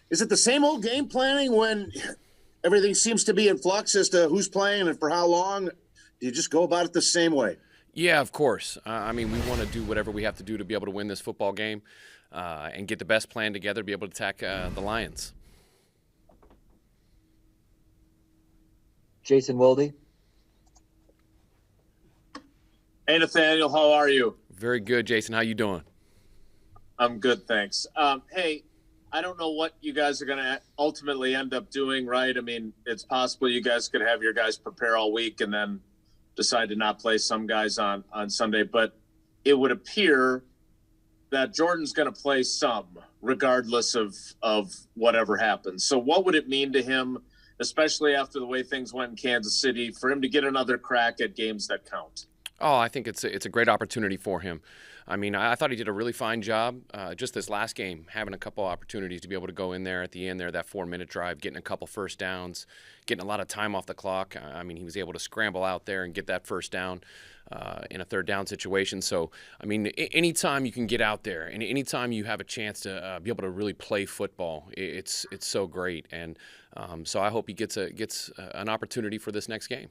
Is it the same old game planning when everything seems to be in flux as to who's playing and for how long? Do you just go about it the same way? Yeah, of course. I mean, we want to do whatever we have to do to be able to win this football game and get the best plan together to be able to attack the Lions. Jason Wilde. Hey, Nathaniel, how are you? Very good, Jason. How you doing? I'm good, thanks. Hey, I don't know what you guys are going to ultimately end up doing, right? I mean, it's possible you guys could have your guys prepare all week and then decide to not play some guys on Sunday, but it would appear that Jordan's going to play some, regardless of whatever happens. So what would it mean to him, especially after the way things went in Kansas City, for him to get another crack at games that count? Oh, I think it's a great opportunity for him. I mean, I thought he did a really fine job just this last game, having a couple opportunities to be able to go in there at the end there, that 4-minute drive, getting a couple first downs, getting a lot of time off the clock. I mean, he was able to scramble out there and get that first down in a third down situation. So, I mean, anytime you can get out there and anytime you have a chance to be able to really play football, it's so great. And so I hope he gets an opportunity for this next game.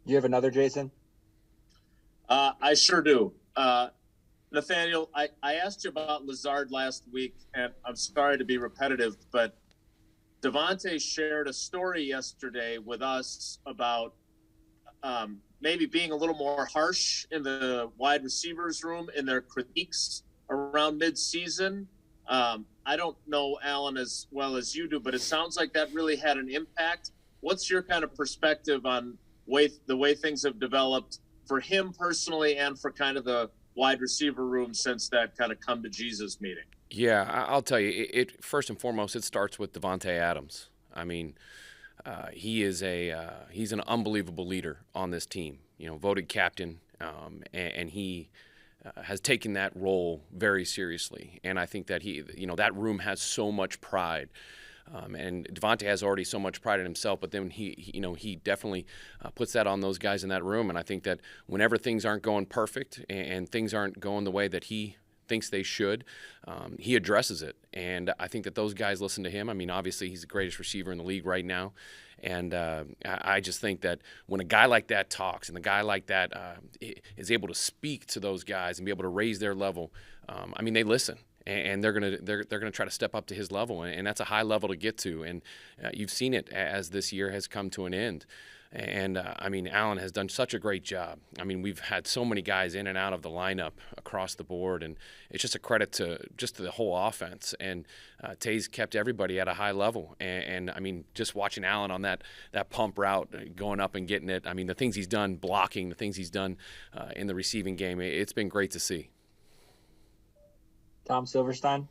Do you have another, Jason? I sure do. Nathaniel, I asked you about Lazard last week, and I'm sorry to be repetitive, but Devontae shared a story yesterday with us about maybe being a little more harsh in the wide receivers room in their critiques around midseason. I don't know Alan as well as you do, but it sounds like that really had an impact. What's your kind of perspective on the way things have developed for him personally and for kind of the wide receiver room since that kind of come to Jesus meeting? Yeah, I'll tell you. It first and foremost, it starts with Devontae Adams. I mean, he's an unbelievable leader on this team. You know, voted captain, and he has taken that role very seriously. And I think that that room has so much pride. And Devontae has already so much pride in himself, but then he definitely puts that on those guys in that room. And I think that whenever things aren't going perfect and things aren't going the way that he thinks they should, he addresses it. And I think that those guys listen to him. I mean, obviously he's the greatest receiver in the league right now. And I just think that when a guy like that talks and a guy like that is able to speak to those guys and be able to raise their level, I mean, they listen. And they're gonna try to step up to his level, and that's a high level to get to. And you've seen it as this year has come to an end. And I mean, Allen has done such a great job. I mean, we've had so many guys in and out of the lineup across the board, and it's just a credit to the whole offense. And Tay's kept everybody at a high level. And I mean, just watching Allen on that pump route, going up and getting it. I mean, the things he's done blocking, the things he's done in the receiving game, it's been great to see. Tom Silverstein.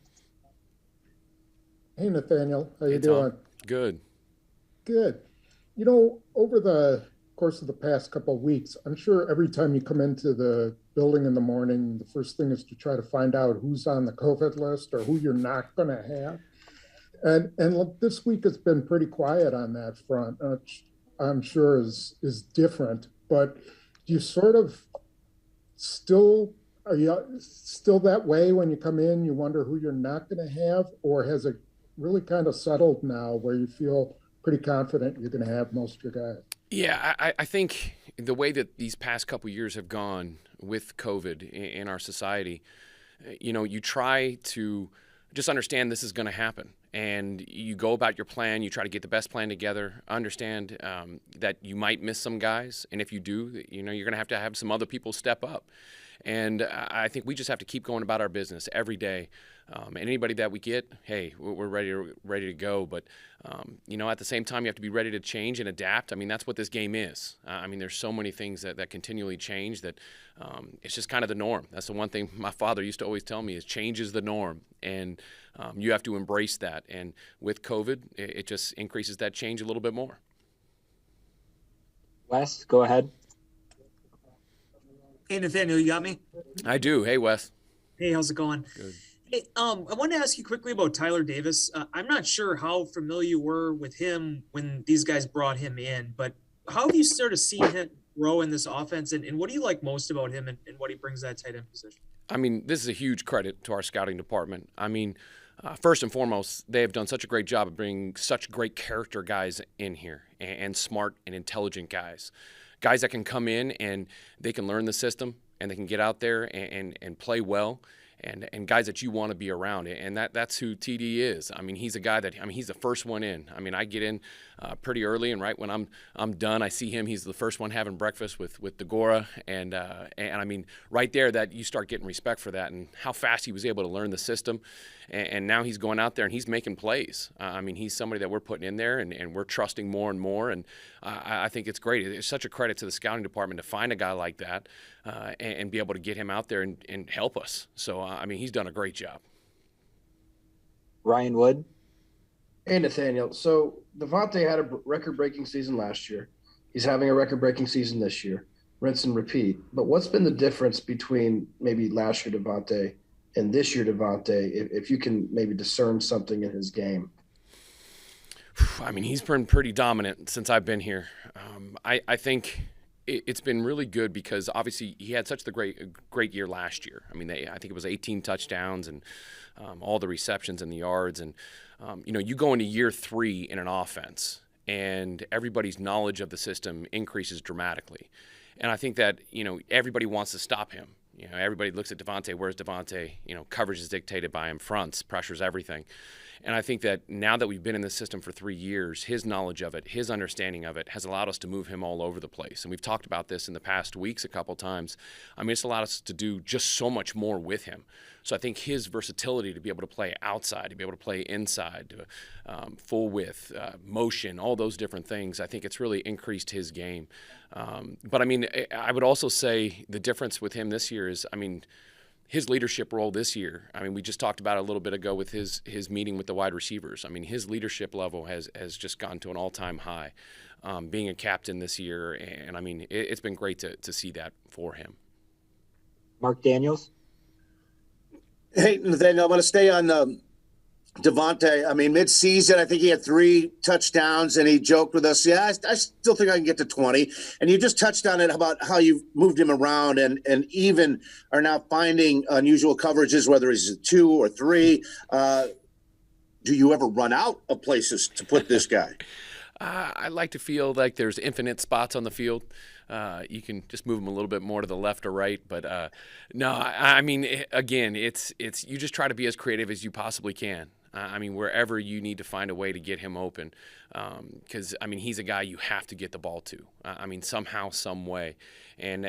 Hey, Nathaniel. How you Hey, Tom. doing? Good. Good. You know, over the course of the past couple of weeks, I'm sure every time you come into the building in the morning, the first thing is to try to find out who's on the COVID list or who you're not going to have. And this week has been pretty quiet on that front, which I'm sure is different. But do you sort of are you still that way when you come in? You wonder who you're not going to have, or has it really kind of settled now where you feel pretty confident you're going to have most of your guys? Yeah, I think the way that these past couple years have gone with COVID in our society, you try to just understand this is going to happen. And you go about your plan, you try to get the best plan together, understand that you might miss some guys. And if you do, you're going to have some other people step up. And I think we just have to keep going about our business every day. And anybody that we get, hey, we're ready to go. But, at the same time, you have to be ready to change and adapt. I mean, that's what this game is. I mean, there's so many things that continually change that it's just kind of the norm. That's the one thing my father used to always tell me is change is the norm. And you have to embrace that. And with COVID, it just increases that change a little bit more. Wes, go ahead. Hey, Nathaniel, you got me? I do. Hey, Wes. Hey, how's it going? Good. Hey, I want to ask you quickly about Tyler Davis. I'm not sure how familiar you were with him when these guys brought him in, but how have you sort of seen grow in this offense? And what do you like most about him and what he brings to that tight end position? I mean, this is a huge credit to our scouting department. I mean, first and foremost, they have done such a great job of bringing such great character guys in here and smart and intelligent guys that can come in and they can learn the system and they can get out there and play well. And guys that you want to be around, and that's who TD is. I mean, he's a guy that he's the first one in. I mean, I get in pretty early, and right when I'm done, I see him. He's the first one having breakfast with Degora, and I mean, right there, that you start getting respect for that and how fast he was able to learn the system, and now he's going out there and he's making plays. I mean, he's somebody that we're putting in there, and we're trusting more and more, and I think it's great. It's such a credit to the scouting department to find a guy like that and be able to get him out there and help us. So, I mean, he's done a great job. Ryan Wood. Hey, Nathaniel. So Devontae had a record-breaking season last year. He's having a record-breaking season this year. Rinse and repeat. But what's been the difference between maybe last year Devontae and this year Devontae, if you can maybe discern something in his game? I mean, he's been pretty dominant since I've been here. I think it's been really good because obviously he had such the great year last year. I mean, I think it was 18 touchdowns and all the receptions and the yards. And, you go into year 3 in an offense and everybody's knowledge of the system increases dramatically. And I think that, everybody wants to stop him. Everybody looks at Devontae. Where's Devontae? Coverage is dictated by him, fronts, pressures, everything. And I think that now that we've been in this system for 3 years, his knowledge of it, his understanding of it has allowed us to move him all over the place. And we've talked about this in the past weeks a couple times. I mean, it's allowed us to do just so much more with him. So I think his versatility to be able to play outside, to be able to play inside, full width, motion, all those different things, I think it's really increased his game. But, I mean, I would also say the difference with him this year is, I mean, his leadership role this year, I mean, we just talked about it a little bit ago with his meeting with the wide receivers. I mean, his leadership level has just gone to an all-time high, being a captain this year. And, I mean, it's been great to see that for him. Mark Daniels. Hey, Nathaniel, I'm going to stay on Devontae. I mean, mid-season, I think he had 3 touchdowns, and he joked with us, I still think I can get to 20. And you just touched on it about how you've moved him around and even are now finding unusual coverages, whether he's a 2 or 3. Do you ever run out of places to put this guy? I like to feel like there's infinite spots on the field. You can just move them a little bit more to the left or right, but no. I mean, again, it's you just try to be as creative as you possibly can. I mean, wherever you need to find a way to get him open, because I mean, he's a guy you have to get the ball to. I mean, somehow, some way, and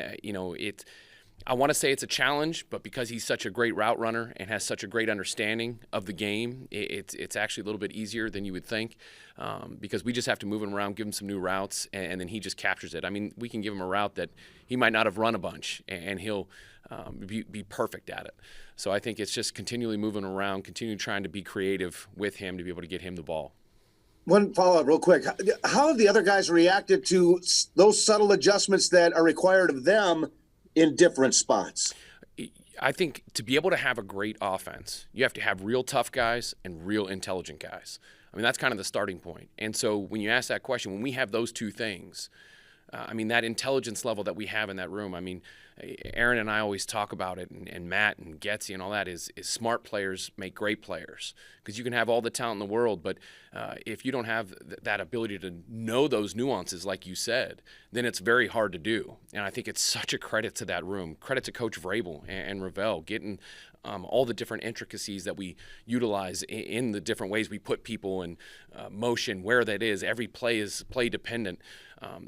I want to say it's a challenge, but because he's such a great route runner and has such a great understanding of the game, it's actually a little bit easier than you would think, because we just have to move him around, give him some new routes, and then he just captures it. I mean, we can give him a route that he might not have run a bunch, and he'll be perfect at it. So I think it's just continually moving around, continuing trying to be creative with him to be able to get him the ball. One follow-up real quick. How have the other guys reacted to those subtle adjustments that are required of them in different spots? I think to be able to have a great offense, you have to have real tough guys and real intelligent guys. I mean, that's kind of the starting point. And so when you ask that question, when we have those two things, I mean, that intelligence level that we have in that room, I mean, Aaron and I always talk about it, and Matt and Getzy and all that is smart players make great players, because you can have all the talent in the world, but if you don't have that ability to know those nuances, like you said, then it's very hard to do. And I think it's such a credit to that room, credit to Coach Vrabel and Ravel, getting all the different intricacies that we utilize in the different ways we put people in motion, where that is. Every play is play dependent.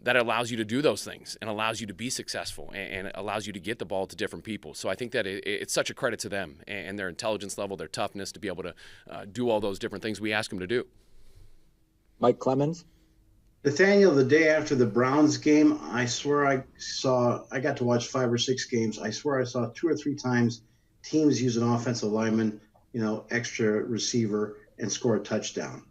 That allows you to do those things and allows you to be successful and allows you to get the ball to different people. So I think that it's such a credit to them and their intelligence level, their toughness to be able to do all those different things we ask them to do. Mike Clemens. Nathaniel, the day after the Browns game, I swear I got to watch 5 or 6 games. I swear I saw 2 or 3 times teams use an offensive lineman, extra receiver, and score a touchdown.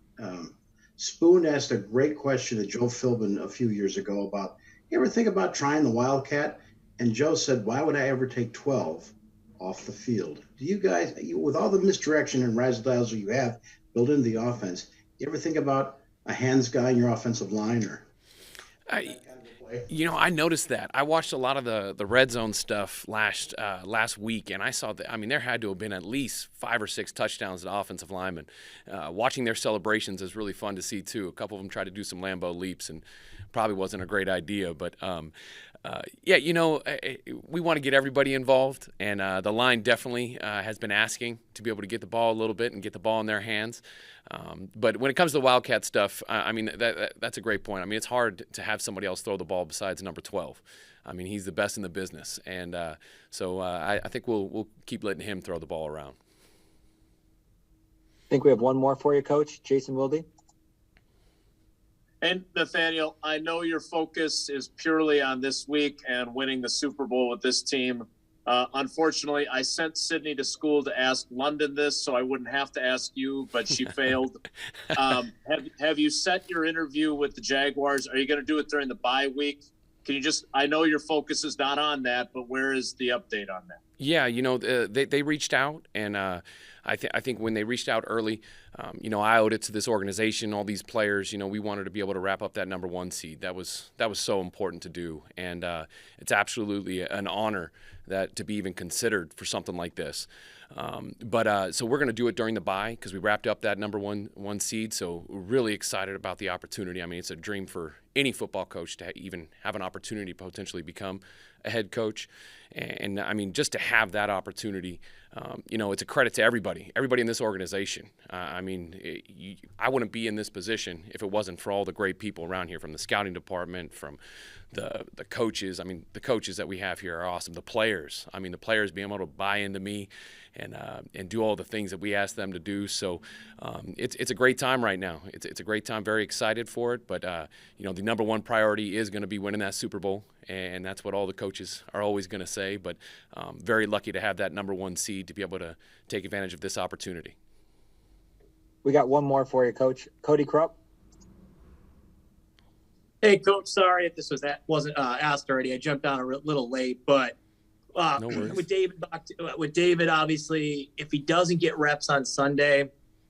Spoon asked a great question to Joe Philbin a few years ago about, you ever think about trying the Wildcat? And Joe said, why would I ever take 12 off the field? Do you guys, with all the misdirection and razzle-dazzle you have built into the offense, you ever think about a hands guy in your offensive line? I noticed that. I watched a lot of the red zone stuff last week, and I saw that. I mean, there had to have been at least 5 or 6 touchdowns to offensive linemen. Watching their celebrations is really fun to see too. A couple of them tried to do some Lambeau leaps, and probably wasn't a great idea. But we want to get everybody involved, and the line definitely has been asking to be able to get the ball a little bit and get the ball in their hands. But when it comes to the Wildcat stuff, I mean, that's a great point. I mean, it's hard to have somebody else throw the ball besides number 12. I mean, he's the best in the business. And so I think we'll keep letting him throw the ball around. I think we have one more for you, Coach. Jason Wilde. And Nathaniel, I know your focus is purely on this week and winning the Super Bowl with this team. Unfortunately, I sent Sydney to school to ask London this, so I wouldn't have to ask you, but she failed. Have you set your interview with the Jaguars? Are you going to do it during the bye week? Can you I know your focus is not on that, but where is the update on that? Yeah, they reached out, and I think when they reached out early, I owed it to this organization, all these players. We wanted to be able to wrap up that number 1 seed. That was so important to do, and it's absolutely an honor to be even considered for something like this. So we're going to do it during the bye because we wrapped up that number one seed. So we're really excited about the opportunity. I mean, it's a dream for any football coach to even have an opportunity to potentially become a head coach. And I mean, just to have that opportunity, it's a credit to everybody in this organization. I wouldn't be in this position if it wasn't for all the great people around here, from the scouting department, from the coaches. I mean, the coaches that we have here are awesome. The players being able to buy into me and do all the things that we ask them to do. So it's a great time right now. It's a great time. Very excited for it. But the number one priority is going to be winning that Super Bowl, and that's what all the coaches are always going to say. But very lucky to have that number 1 seed to be able to take advantage of this opportunity. We got one more for you, Coach. Cody Krupp. Hey, Coach, sorry if this wasn't asked already. I jumped on a little late, but No worries. with David, obviously, if he doesn't get reps on Sunday,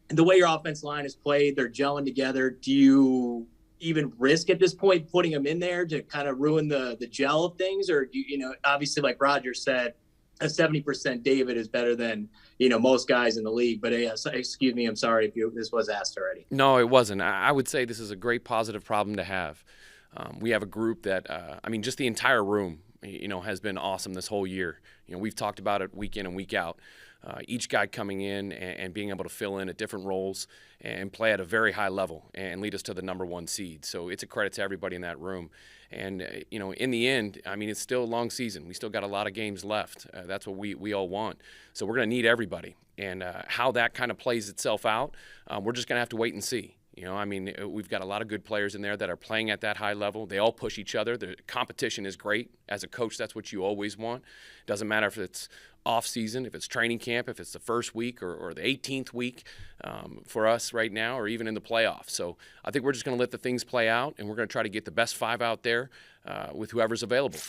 and the way your offense line is played, they're gelling together, do you even risk at this point putting him in there to kind of ruin the gel of things? Or, obviously, like Roger said, a 70% David is better than, most guys in the league. But excuse me, I'm sorry if this was asked already. No, it wasn't. I would say this is a great positive problem to have. We have a group that, just the entire room, has been awesome this whole year. We've talked about it week in and week out. Each guy coming in and being able to fill in at different roles and play at a very high level and lead us to the number 1 seed. So it's a credit to everybody in that room. And, in the end, it's still a long season. We still got a lot of games left. That's what we all want. So we're going to need everybody. And how that kind of plays itself out, we're just going to have to wait and see. We've got a lot of good players in there that are playing at that high level. They all push each other. The competition is great. As a coach, that's what you always want. Doesn't matter if it's off season, if it's training camp, if it's the first week or the 18th week for us right now, or even in the playoffs. So I think we're just going to let the things play out, and we're going to try to get the best 5 out there with whoever's available.